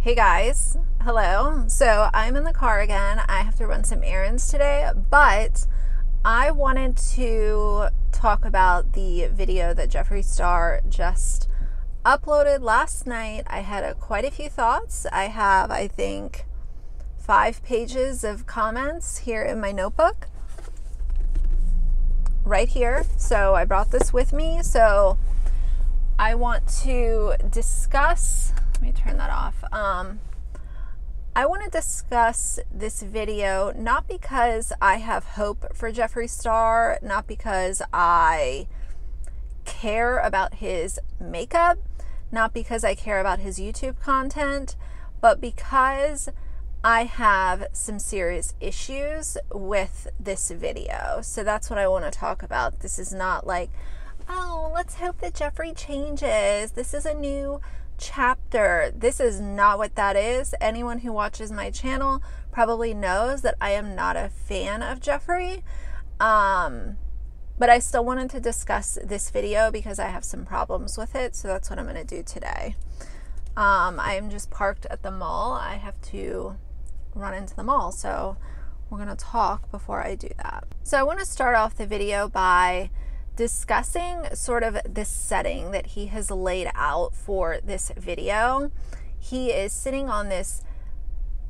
Hey guys, hello. So I'm in the car again. I have to run some errands today, but I wanted to talk about the video that Jeffree Star just uploaded last night. I had quite a few thoughts. I have, I think, 5 pages of comments here in my notebook right here. So I brought this with me. So I want to discuss, let me turn that off. I want to discuss this video not because I have hope for Jeffree Star, not because I care about his makeup, not because I care about his YouTube content, but because I have some serious issues with this video. So that's what I want to talk about. This is not like, oh, let's hope that Jeffree changes. This is a new chapter. This is not what that is. Anyone who watches my channel probably knows that I am not a fan of Jeffree. But I still wanted to discuss this video because I have some problems with it. So that's what I'm going to do today. I am just parked at the mall. I have to run into the mall. So we're going to talk before I do that. So I want to start off the video by discussing sort of this setting that he has laid out for this video. He is sitting on this,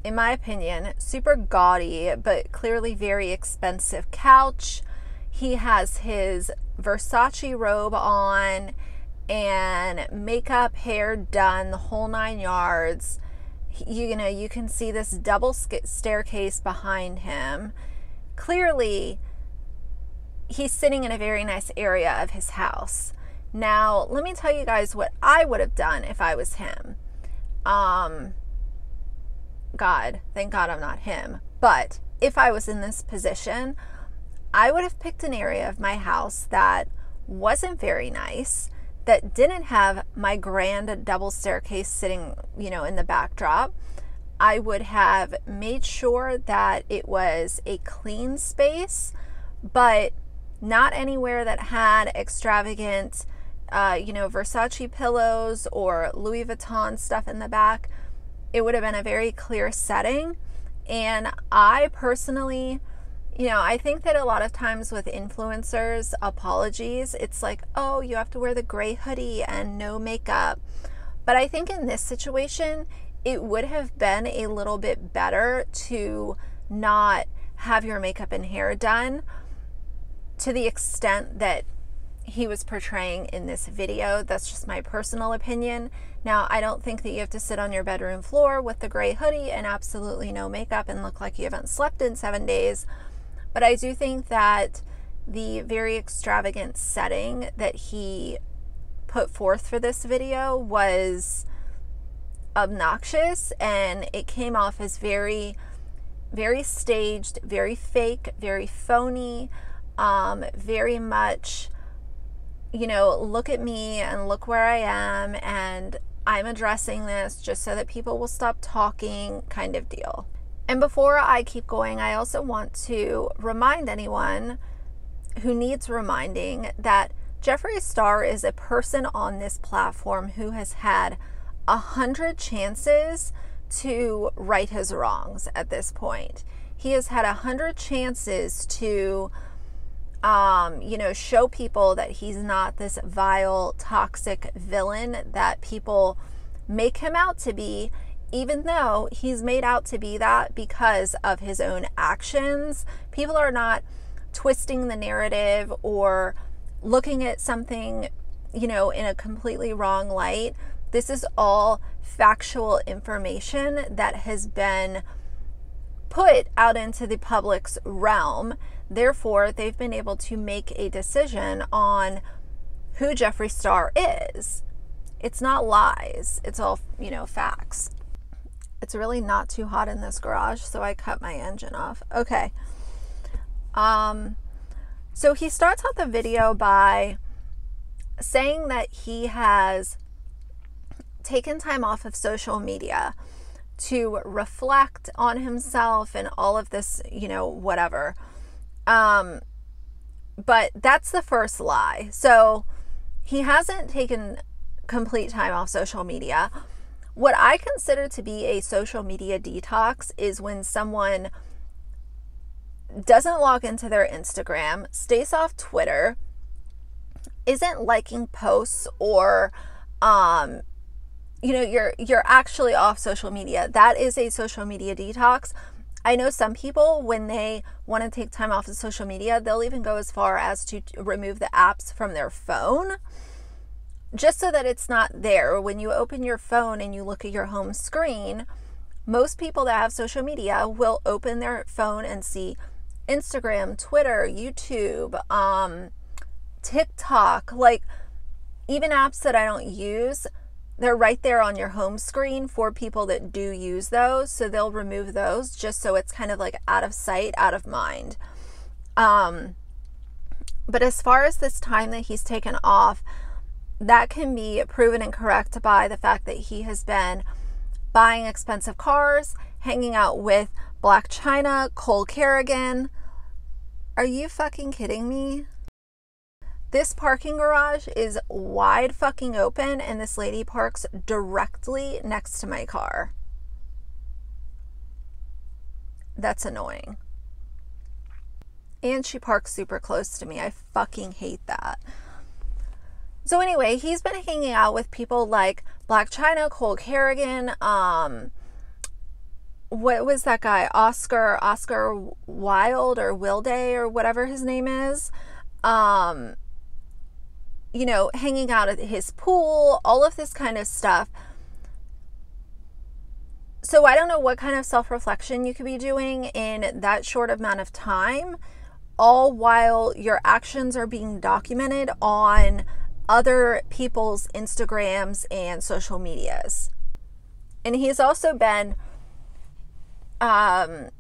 in my opinion, super gaudy but clearly very expensive couch. He has his Versace robe on and makeup, hair done, the whole 9 yards. You can see this double staircase behind him. Clearly, he's sitting in a very nice area of his house. Now, let me tell you guys what I would have done if I was him. God, thank God I'm not him. But if I was in this position, I would have picked an area of my house that wasn't very nice, that didn't have my grand double staircase sitting, in the backdrop. I would have made sure that it was a clean space, but not anywhere that had extravagant, Versace pillows or Louis Vuitton stuff in the back. It would have been a very clear setting. And I personally, I think that a lot of times with influencers' apologies, it's like, oh, you have to wear the gray hoodie and no makeup. But I think in this situation, it would have been a little bit better to not have your makeup and hair done to the extent that he was portraying in this video. That's just my personal opinion. Now, I don't think that you have to sit on your bedroom floor with the gray hoodie and absolutely no makeup and look like you haven't slept in 7 days. But I do think that the very extravagant setting that he put forth for this video was obnoxious, and it came off as very, very staged, very fake, very phony. Very much, look at me and look where I am and I'm addressing this just so that people will stop talking kind of deal. And before I keep going, I also want to remind anyone who needs reminding that Jeffree Star is a person on this platform who has had 100 chances to right his wrongs at this point. He has had 100 chances to show people that he's not this vile, toxic villain that people make him out to be, even though he's made out to be that because of his own actions. People are not twisting the narrative or looking at something, in a completely wrong light. This is all factual information that has been put out into the public's realm. Therefore, they've been able to make a decision on who Jeffree Star is. It's not lies. It's all, facts. It's really not too hot in this garage, so I cut my engine off. Okay. So he starts out the video by saying that he has taken time off of social media to reflect on himself and all of this, whatever. But that's the first lie. So he hasn't taken complete time off social media. What I consider to be a social media detox is when someone doesn't log into their Instagram, stays off Twitter, isn't liking posts, or you're actually off social media. That is a social media detox. I know some people, when they want to take time off of social media, they'll even go as far as to remove the apps from their phone, just so that it's not there. When you open your phone and you look at your home screen, most people that have social media will open their phone and see Instagram, Twitter, YouTube, TikTok, like even apps that I don't use, they're right there on your home screen for people that do use those. So they'll remove those just so it's kind of like out of sight, out of mind. But as far as this time that he's taken off, that can be proven incorrect by the fact that he has been buying expensive cars, hanging out with Black China, Cole Kerrigan. Are you fucking kidding me? This parking garage is wide fucking open, and this lady parks directly next to my car. That's annoying. And she parks super close to me. I fucking hate that. So anyway, he's been hanging out with people like Black China, Cole Kerrigan, what was that guy? Oscar Wilde or Wilde or whatever his name is. Hanging out at his pool, all of this kind of stuff. So I don't know what kind of self-reflection you could be doing in that short amount of time, all while your actions are being documented on other people's Instagrams and social medias. And he's also been, taking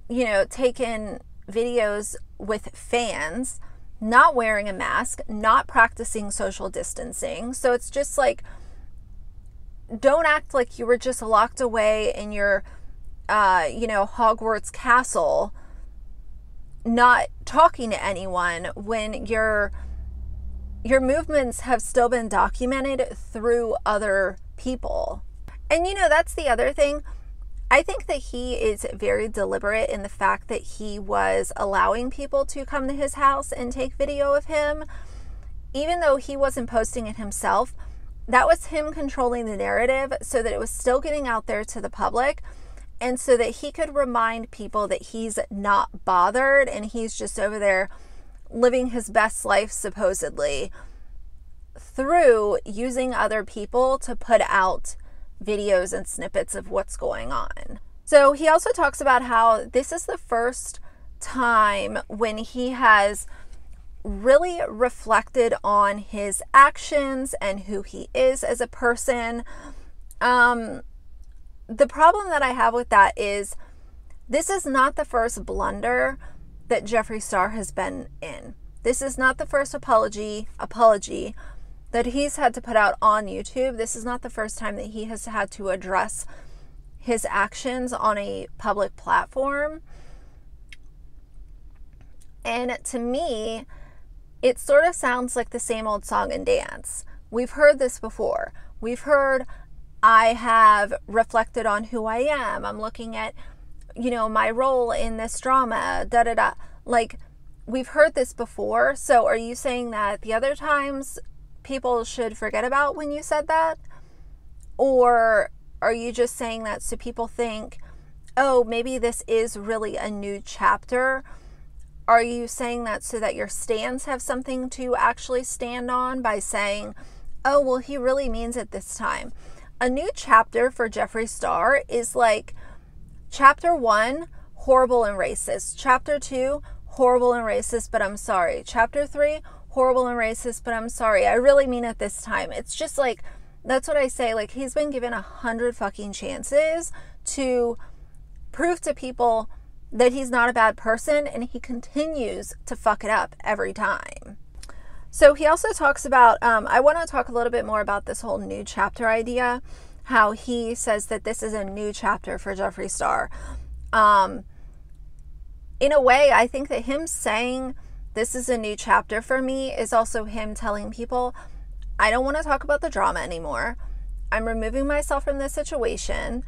videos with fans, not wearing a mask, not practicing social distancing. So it's just like, don't act like you were just locked away in your, Hogwarts castle, not talking to anyone when your movements have still been documented through other people. And that's the other thing. I think that he is very deliberate in the fact that he was allowing people to come to his house and take video of him. Even though he wasn't posting it himself, that was him controlling the narrative so that it was still getting out there to the public, and so that he could remind people that he's not bothered and he's just over there living his best life, supposedly, through using other people to put out videos and snippets of what's going on. So he also talks about how this is the first time when he has really reflected on his actions and who he is as a person. The problem that I have with that is this is not the first blunder that Jeffree Star has been in. This is not the first apology that he's had to put out on YouTube. This is not the first time that he has had to address his actions on a public platform. And to me, it sort of sounds like the same old song and dance. We've heard this before. We've heard, I have reflected on who I am. I'm looking at, my role in this drama, da-da-da. Like, we've heard this before. So are you saying that the other times people should forget about when you said that? Or are you just saying that so people think, oh, maybe this is really a new chapter? Are you saying that so that your stans have something to actually stand on by saying, oh, well, he really means it this time? A new chapter for Jeffree Star is like chapter 1, horrible and racist. Chapter 2, horrible and racist, but I'm sorry. Chapter 3, horrible and racist, but I'm sorry. I really mean it this time. It's just like, that's what I say. Like, he's been given 100 fucking chances to prove to people that he's not a bad person, and he continues to fuck it up every time. So he also talks about, I want to talk a little bit more about this whole new chapter idea, how he says that this is a new chapter for Jeffree Star. In a way, I think that him saying this is a new chapter for me is also him telling people, I don't want to talk about the drama anymore. I'm removing myself from this situation.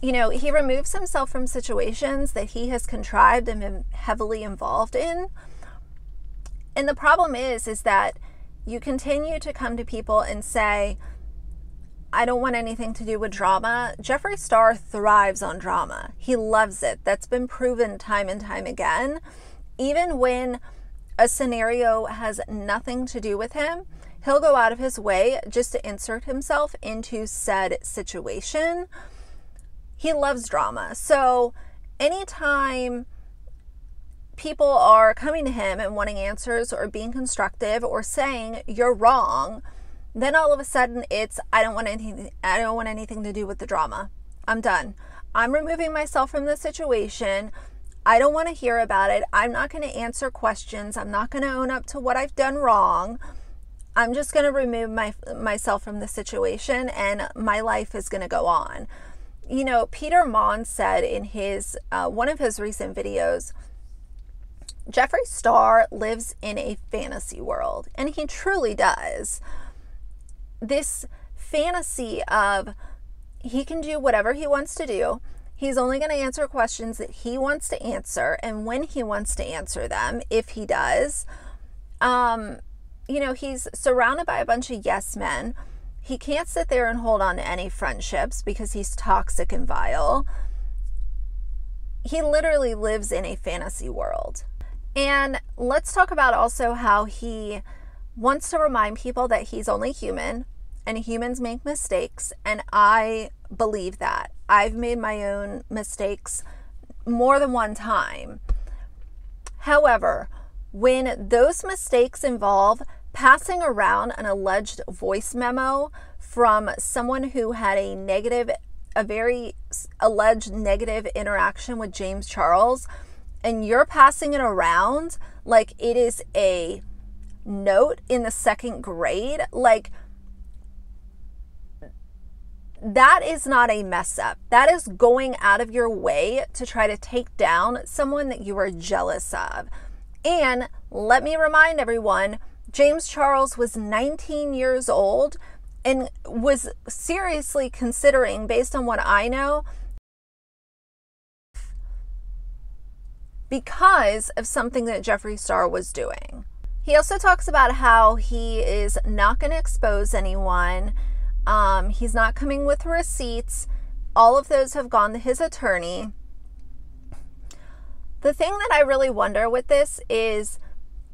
You know, he removes himself from situations that he has contrived and been heavily involved in. And the problem is that you continue to come to people and say, I don't want anything to do with drama. Jeffree Star thrives on drama. He loves it. That's been proven time and time again. Even when a scenario has nothing to do with him, he'll go out of his way just to insert himself into said situation. He loves drama. So anytime people are coming to him and wanting answers or being constructive or saying you're wrong, then all of a sudden it's, I don't want anything to do with the drama. I'm done. I'm removing myself from the situation. I don't want to hear about it. I'm not going to answer questions. I'm not going to own up to what I've done wrong. I'm just going to remove myself from the situation, and my life is going to go on. You know, Peter Mon said in his one of his recent videos, Jeffree Star lives in a fantasy world, and he truly does. This fantasy of he can do whatever he wants to do. He's only going to answer questions that he wants to answer, and when he wants to answer them, if he does. You know, he's surrounded by a bunch of yes men. He can't sit there and hold on to any friendships because he's toxic and vile. He literally lives in a fantasy world. And let's talk about also how he wants to remind people that he's only human and humans make mistakes. And I believe that. I've made my own mistakes more than one time. However, when those mistakes involve passing around an alleged voice memo from someone who had a very alleged negative interaction with James Charles, and you're passing it around like it is a note in the second grade, like, that is not a mess up. That is going out of your way to try to take down someone that you are jealous of. And let me remind everyone, James Charles was 19 years old and was seriously considering, based on what I know, because of something that Jeffree Star was doing. He also talks about how he is not going to expose anyone. He's not coming with receipts. All of those have gone to his attorney. The thing that I really wonder with this is,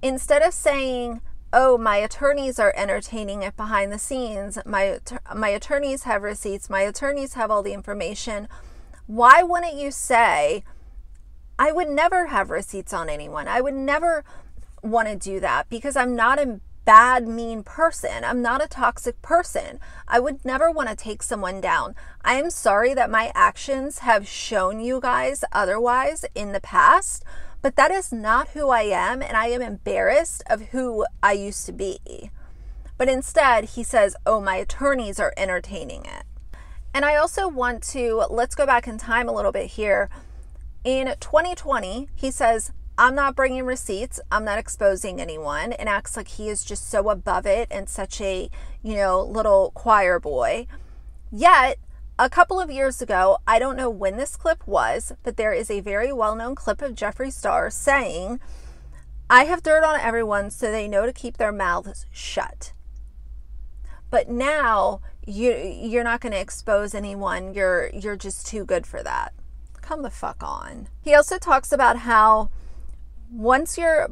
instead of saying, oh, my attorneys are entertaining it behind the scenes, my attorneys have receipts, my attorneys have all the information, why wouldn't you say, I would never have receipts on anyone. I would never want to do that because I'm not a bad, mean person. I'm not a toxic person. I would never want to take someone down. I am sorry that my actions have shown you guys otherwise in the past, but that is not who I am, and I am embarrassed of who I used to be. But instead, he says, oh, my attorneys are entertaining it. And I also want to, let's go back in time a little bit here. In 2020, he says, I'm not bringing receipts, I'm not exposing anyone, and acts like he is just so above it and such a, little choir boy. Yet, a couple of years ago, I don't know when this clip was, but there is a very well-known clip of Jeffree Star saying, I have dirt on everyone so they know to keep their mouths shut. But now, you're not going to expose anyone, you're just too good for that. Come the fuck on. He also talks about how once you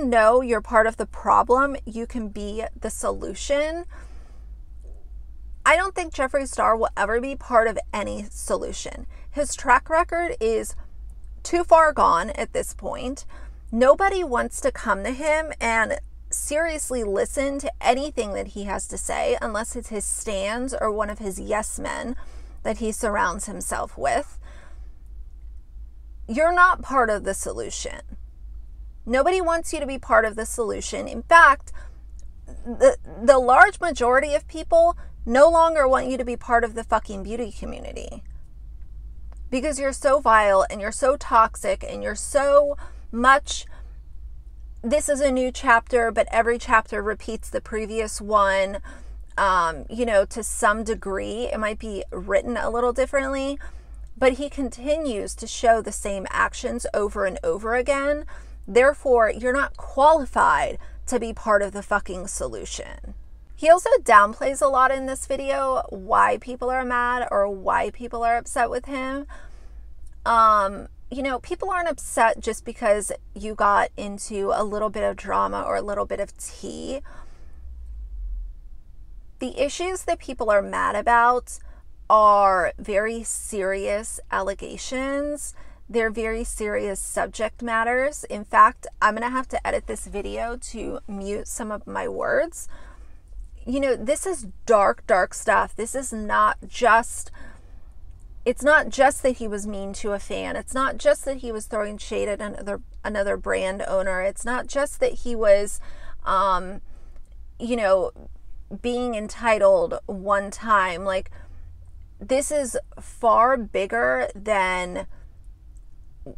know you're part of the problem, you can be the solution. I don't think Jeffree Star will ever be part of any solution. His track record is too far gone at this point. Nobody wants to come to him and seriously listen to anything that he has to say unless it's his stands or one of his yes men that he surrounds himself with. You're not part of the solution. Nobody wants you to be part of the solution. In fact, the large majority of people no longer want you to be part of the fucking beauty community because you're so vile and you're so toxic and you're so much, this is a new chapter, but every chapter repeats the previous one. You know, to some degree, it might be written a little differently, but he continues to show the same actions over and over again. Therefore, you're not qualified to be part of the fucking solution. He also downplays a lot in this video why people are mad or why people are upset with him. You know, people aren't upset just because you got into a little bit of drama or a little bit of tea. The issues that people are mad about are very serious allegations. They're very serious subject matters. In fact, I'm going to have to edit this video to mute some of my words. You know, this is dark, dark stuff. This is not just, it's not just that he was mean to a fan. It's not just that he was throwing shade at another brand owner. It's not just that he was, you know, being entitled one time. Like, this is far bigger than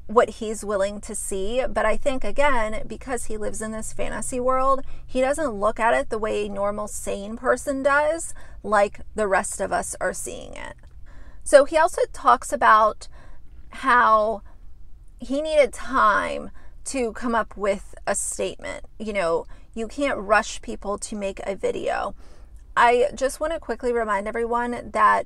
what he's willing to see. But I think, again, because he lives in this fantasy world, he doesn't look at it the way a normal sane person does, like the rest of us are seeing it. So he also talks about how he needed time to come up with a statement. You know, you can't rush people to make a video. I just want to quickly remind everyone that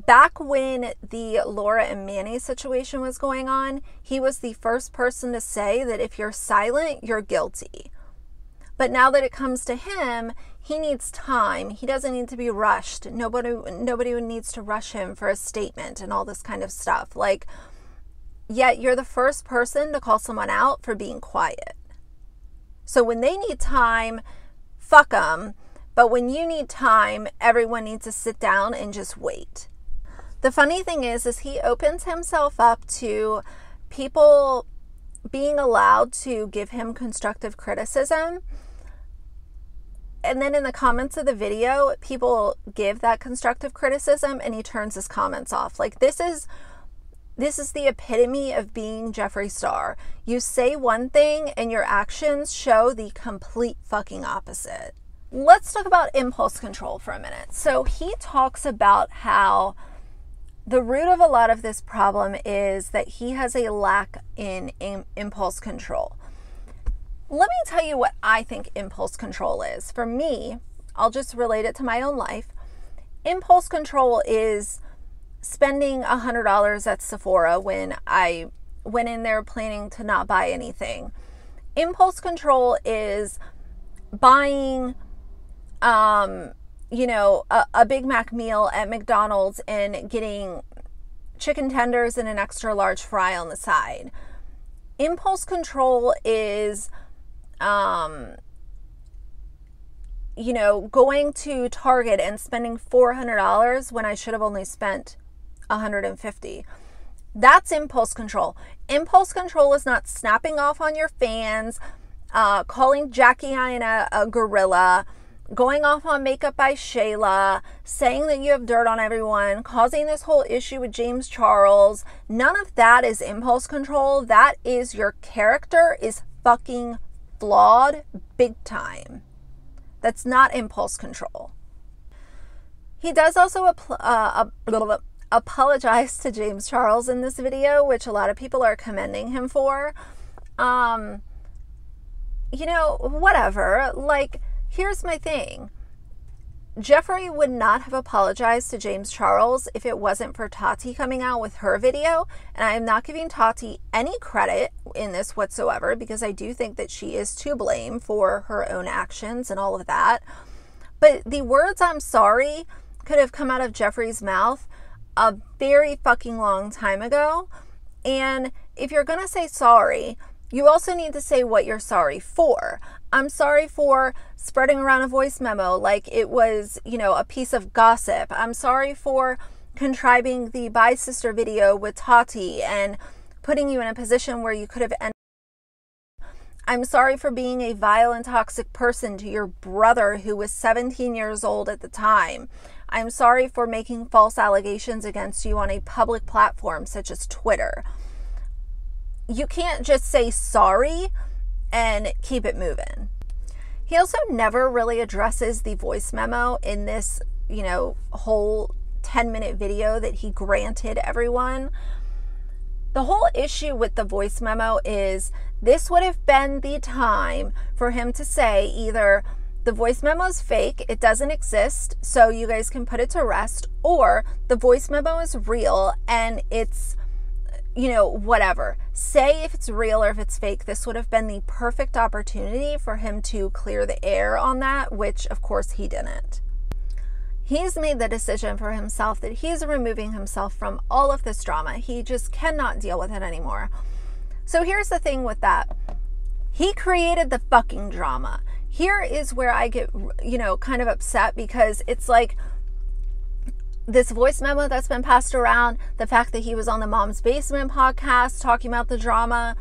back when the Laura and Manny situation was going on, he was the first person to say that if you're silent, you're guilty. But now that it comes to him, he needs time. He doesn't need to be rushed. Nobody needs to rush him for a statement and all this kind of stuff. Like, yet you're the first person to call someone out for being quiet. So when they need time, fuck them. But when you need time, everyone needs to sit down and just wait. The funny thing is he opens himself up to people being allowed to give him constructive criticism. And then in the comments of the video, people give that constructive criticism and he turns his comments off. Like, this is the epitome of being Jeffree Star. You say one thing and your actions show the complete fucking opposite. Let's talk about impulse control for a minute. So he talks about how the root of a lot of this problem is that he has a lack in impulse control. Let me tell you what I think impulse control is. For me, I'll just relate it to my own life. Impulse control is spending $100 at Sephora when I went in there planning to not buy anything. Impulse control is buying you know, a Big Mac meal at McDonald's and getting chicken tenders and an extra large fry on the side. Impulse control is, you know, going to Target and spending $400 when I should have only spent $150. That's impulse control. Impulse control is not snapping off on your fans, calling Jackie Aina a gorilla, going off on Makeup by Shayla, saying that you have dirt on everyone, causing this whole issue with James Charles. None of that is impulse control. That is your character is fucking flawed big time. That's not impulse control. He does also apologize to James Charles in this video, which a lot of people are commending him for. You know, whatever. Like, here's my thing. Jeffree would not have apologized to James Charles if it wasn't for Tati coming out with her video. And I am not giving Tati any credit in this whatsoever, because I do think that she is to blame for her own actions and all of that. But the words "I'm sorry" could have come out of Jeffree's mouth a very fucking long time ago. And if you're going to say sorry, you also need to say what you're sorry for. I'm sorry for spreading around a voice memo like it was, you know, a piece of gossip. I'm sorry for contriving the Bye Sister video with Tati and putting you in a position where you could have ended. I'm sorry for being a vile and toxic person to your brother who was 17 years old at the time. I'm sorry for making false allegations against you on a public platform such as Twitter. You can't just say sorry and keep it moving. He also never really addresses the voice memo in this, whole 10-minute video that he granted everyone. The whole issue with the voice memo is this would have been the time for him to say either the voice memo is fake, it doesn't exist, so you guys can put it to rest, or the voice memo is real and it's, whatever. Say if it's real or if it's fake. This would have been the perfect opportunity for him to clear the air on that, which of course he didn't. He's made the decision for himself that he's removing himself from all of this drama. He just cannot deal with it anymore. So here's the thing with that. He created the fucking drama. Here is where I get, kind of upset, because it's like this voice memo that's been passed around, the fact that he was on the Mom's Basement podcast talking about the drama,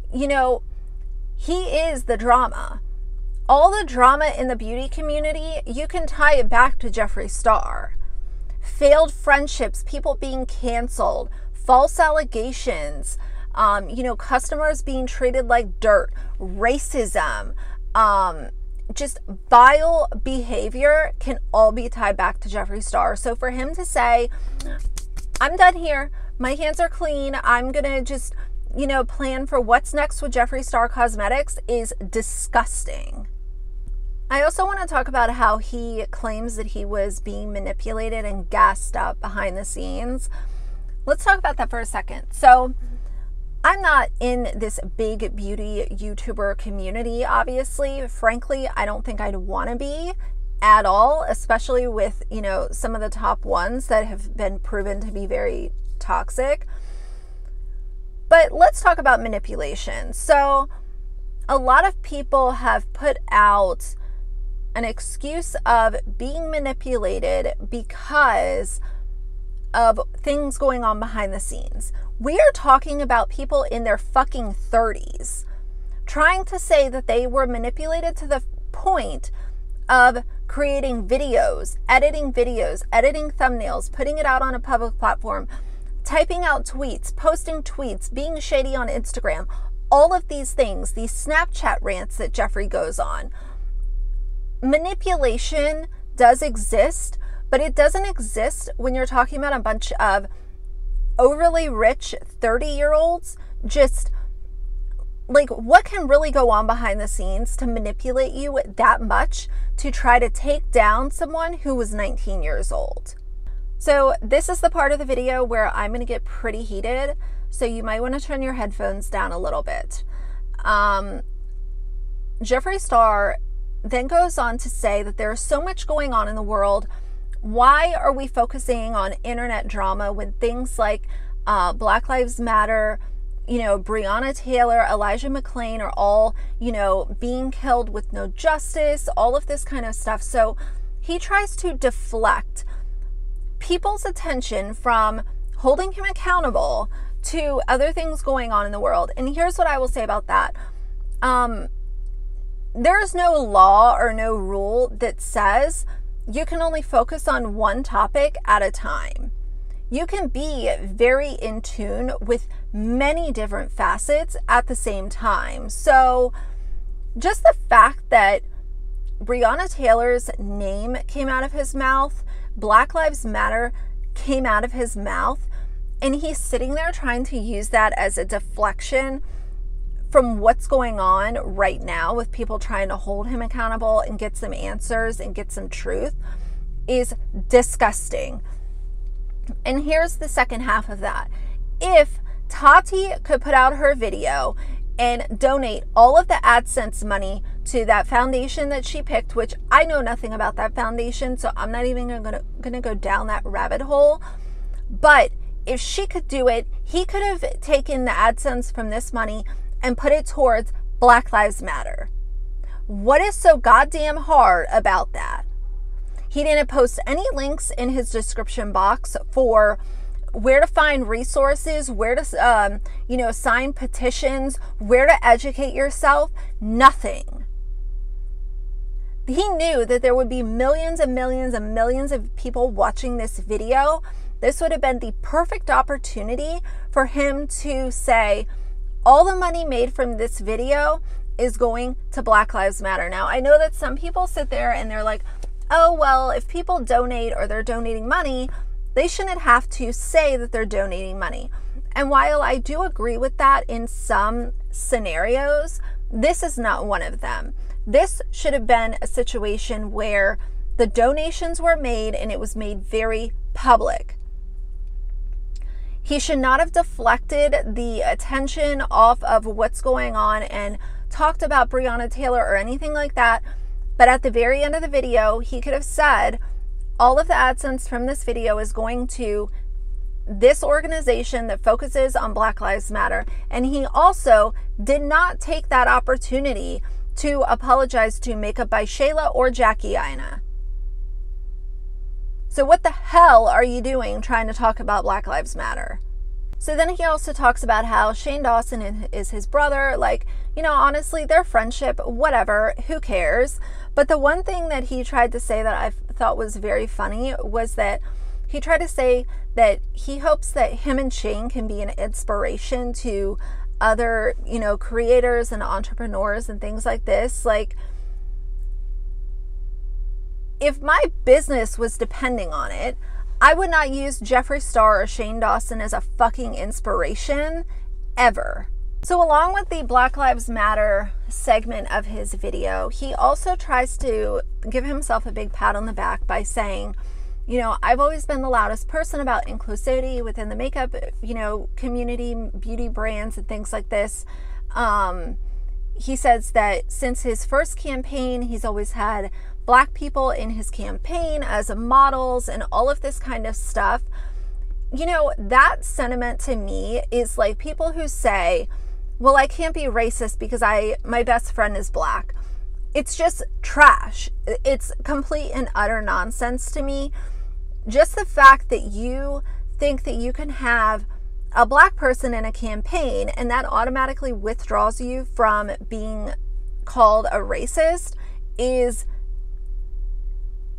he is the drama. All the drama in the beauty community, you can tie it back to Jeffree Star. Failed friendships, people being canceled, false allegations, customers being treated like dirt, racism, just vile behavior can all be tied back to Jeffree Star. So for him to say, I'm done here, my hands are clean, I'm gonna just, plan for what's next with Jeffree Star Cosmetics is disgusting. I also want to talk about how he claims that he was being manipulated and gassed up behind the scenes. Let's talk about that for a second. So I'm not in this big beauty YouTuber community, obviously. Frankly, I don't think I'd want to be at all, especially with, some of the top ones that have been proven to be very toxic. But let's talk about manipulation. So a lot of people have put out an excuse of being manipulated because of things going on behind the scenes. We are talking about people in their fucking 30s trying to say that they were manipulated to the point of creating videos, editing thumbnails, putting it out on a public platform, typing out tweets, posting tweets, being shady on Instagram, all of these things, these Snapchat rants that Jeffree goes on. Manipulation does exist, but it doesn't exist when you're talking about a bunch of overly rich 30-year-olds. Just like, what can really go on behind the scenes to manipulate you that much to try to take down someone who was 19 years old? So this is the part of the video where I'm going to get pretty heated, so you might want to turn your headphones down a little bit. Jeffree Star then goes on to say that there's so much going on in the world. Why are we focusing on internet drama when things like Black Lives Matter, Breonna Taylor, Elijah McClain are all, being killed with no justice, all of this kind of stuff. So he tries to deflect people's attention from holding him accountable to other things going on in the world. And here's what I will say about that. There is no law or no rule that says you can only focus on one topic at a time. You can be very in tune with many different facets at the same time. So just the fact that Breonna Taylor's name came out of his mouth, Black Lives Matter came out of his mouth, and he's sitting there trying to use that as a deflection from what's going on right now with people trying to hold him accountable and get some answers and get some truth is disgusting. And here's the second half of that. If Tati could put out her video and donate all of the AdSense money to that foundation that she picked, which I know nothing about that foundation, so I'm not even gonna go down that rabbit hole. But if she could do it, he could have taken the AdSense from this money and put it towards Black Lives Matter. What is so goddamn hard about that? He didn't post any links in his description box for where to find resources, where to, sign petitions, where to educate yourself. Nothing. He knew that there would be millions and millions and millions of people watching this video. This would have been the perfect opportunity for him to say, all the money made from this video is going to Black Lives Matter. Now, I know that some people sit there and they're like, oh, well, if people donate or they're donating money, they shouldn't have to say that they're donating money. And while I do agree with that in some scenarios, this is not one of them. This should have been a situation where the donations were made and it was made very public. He should not have deflected the attention off of what's going on and talked about Breonna Taylor or anything like that. But at the very end of the video, he could have said, all of the AdSense from this video is going to this organization that focuses on Black Lives Matter. And he also did not take that opportunity to apologize to Makeup by Shayla or Jackie Aina. So what the hell are you doing trying to talk about Black Lives Matter? So then he also talks about how Shane Dawson is his brother. Like, you know, honestly, their friendship, whatever, who cares? But the one thing that he tried to say that I thought was very funny was that he tried to say that he hopes that him and Shane can be an inspiration to other, you know, creators and entrepreneurs and things like this. Like, if my business was depending on it, I would not use Jeffree Star or Shane Dawson as a fucking inspiration ever. So along with the Black Lives Matter segment of his video, he also tries to give himself a big pat on the back by saying, you know, I've always been the loudest person about inclusivity within the makeup, you know, community, beauty brands and things like this. He says that since his first campaign, he's always had Black people in his campaign as models and all of this kind of stuff. You know, that sentiment to me is like people who say, well, I can't be racist because my best friend is Black. It's just trash. It's complete and utter nonsense to me. Just the fact that you think that you can have a Black person in a campaign and that automatically withdraws you from being called a racist is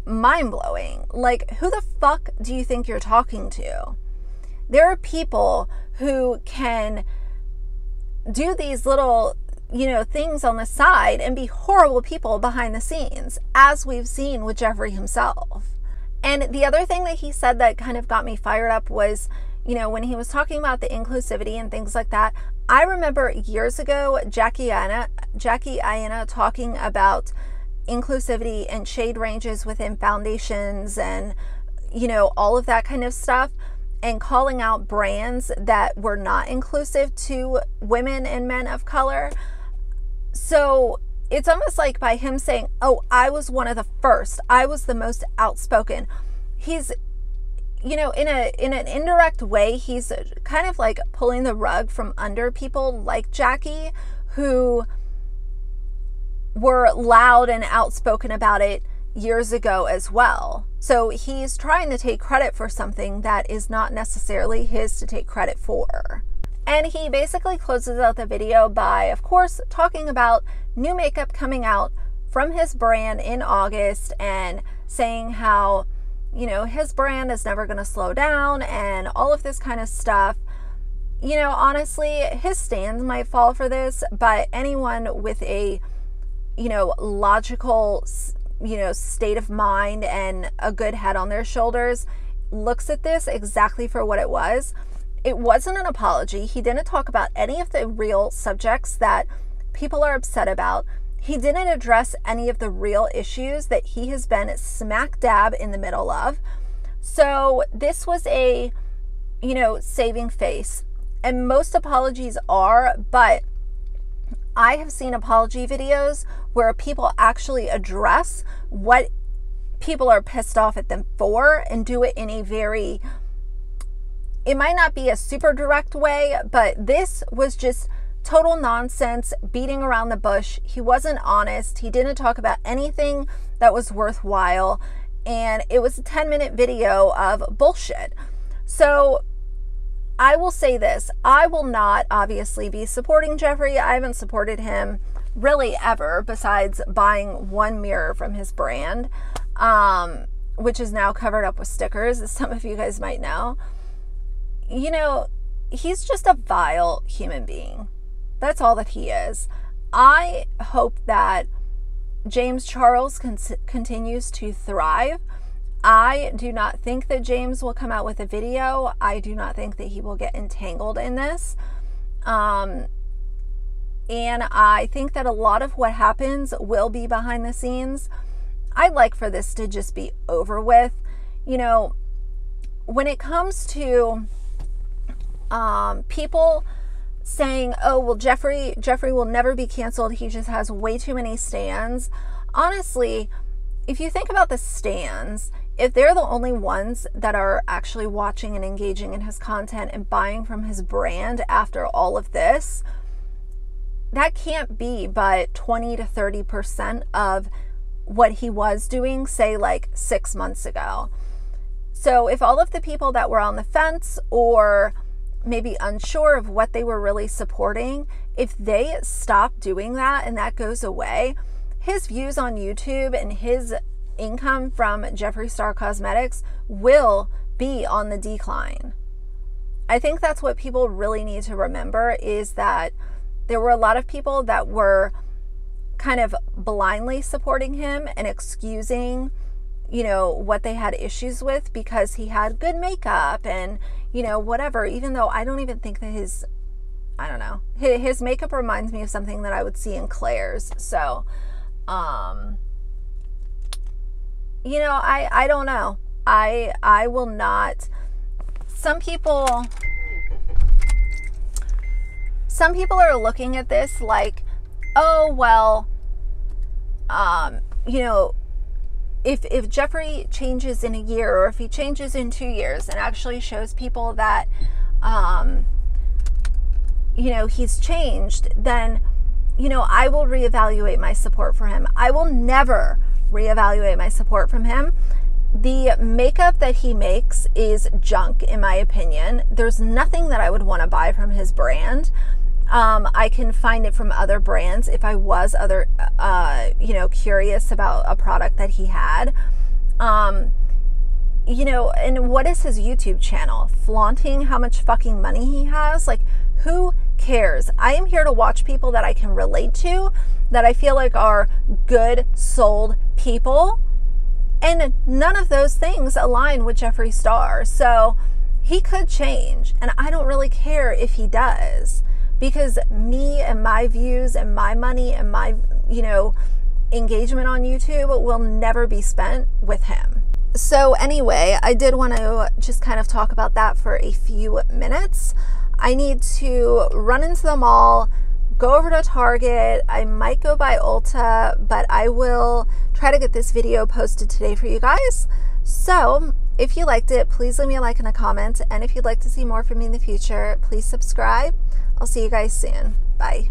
mind-blowing. Like, who the fuck do you think you're talking to? There are people who can do these little, you know, things on the side and be horrible people behind the scenes, as we've seen with Jeffree himself. And the other thing that he said that kind of got me fired up was, you know, when he was talking about the inclusivity and things like that, I remember years ago, Jackie Aina talking about inclusivity and shade ranges within foundations and, you know, all of that kind of stuff, and calling out brands that were not inclusive to women and men of color. So it's almost like by him saying, oh, I was one of the first, I was the most outspoken, he's, you know, in an indirect way, he's kind of like pulling the rug from under people like Jackie, who were loud and outspoken about it years ago as well. So he's trying to take credit for something that is not necessarily his to take credit for. And he basically closes out the video by, of course, talking about new makeup coming out from his brand in August and saying how, you know, his brand is never going to slow down and all of this kind of stuff. You know, honestly, his stands might fall for this, but anyone with a, you know, logical, you know, state of mind and a good head on their shoulders looks at this exactly for what it was. It wasn't an apology. He didn't talk about any of the real subjects that people are upset about. He didn't address any of the real issues that he has been smack dab in the middle of. So this was a, you know, saving face. And most apologies are, but I have seen apology videos where people actually address what people are pissed off at them for and do it in a very, it might not be a super direct way, but this was just total nonsense, beating around the bush. He wasn't honest. He didn't talk about anything that was worthwhile. And it was a 10-minute video of bullshit. So I will say this, I will not obviously be supporting Jeffree. I haven't supported him really ever, besides buying one mirror from his brand, which is now covered up with stickers, as some of you guys might know. You know, he's just a vile human being. That's all that he is. I hope that James Charles continues to thrive. I do not think that James will come out with a video. I do not think that he will get entangled in this. And I think that a lot of what happens will be behind the scenes. I'd like for this to just be over with. You know, when it comes to people saying, oh, well, Jeffree will never be canceled, he just has way too many stans. Honestly, if you think about the stans, if they're the only ones that are actually watching and engaging in his content and buying from his brand after all of this, that can't be but 20 to 30% of what he was doing, say, like 6 months ago. So if all of the people that were on the fence or maybe unsure of what they were really supporting, if they stop doing that and that goes away, his views on YouTube and his income from Jeffree Star Cosmetics will be on the decline. I think that's what people really need to remember, is that there were a lot of people that were kind of blindly supporting him and excusing, you know, what they had issues with because he had good makeup and, you know, whatever, even though I don't even think that his makeup reminds me of something that I would see in Claire's. So, you know, I don't know. I will not. Some people are looking at this like, oh, well, you know, if Jeffree changes in a year, or if he changes in 2 years and actually shows people that, you know, he's changed, then, you know, I will reevaluate my support for him. I will never reevaluate my support from him. The makeup that he makes is junk, in my opinion. There's nothing that I would want to buy from his brand. I can find it from other brands if I was you know, curious about a product that he had. You know, and what is his YouTube channel? Flaunting how much fucking money he has? Like, who cares? I am here to watch people that I can relate to, that I feel like are good, souled people. And none of those things align with Jeffree Star. So he could change. And I don't really care if he does, because me and my views and my money and my, you know, engagement on YouTube will never be spent with him. So anyway, I did want to just kind of talk about that for a few minutes. I need to run into the mall, go over to Target. I might go by Ulta, but I will try to get this video posted today for you guys. So if you liked it, please leave me a like and a comment. And if you'd like to see more from me in the future, please subscribe. I'll see you guys soon. Bye.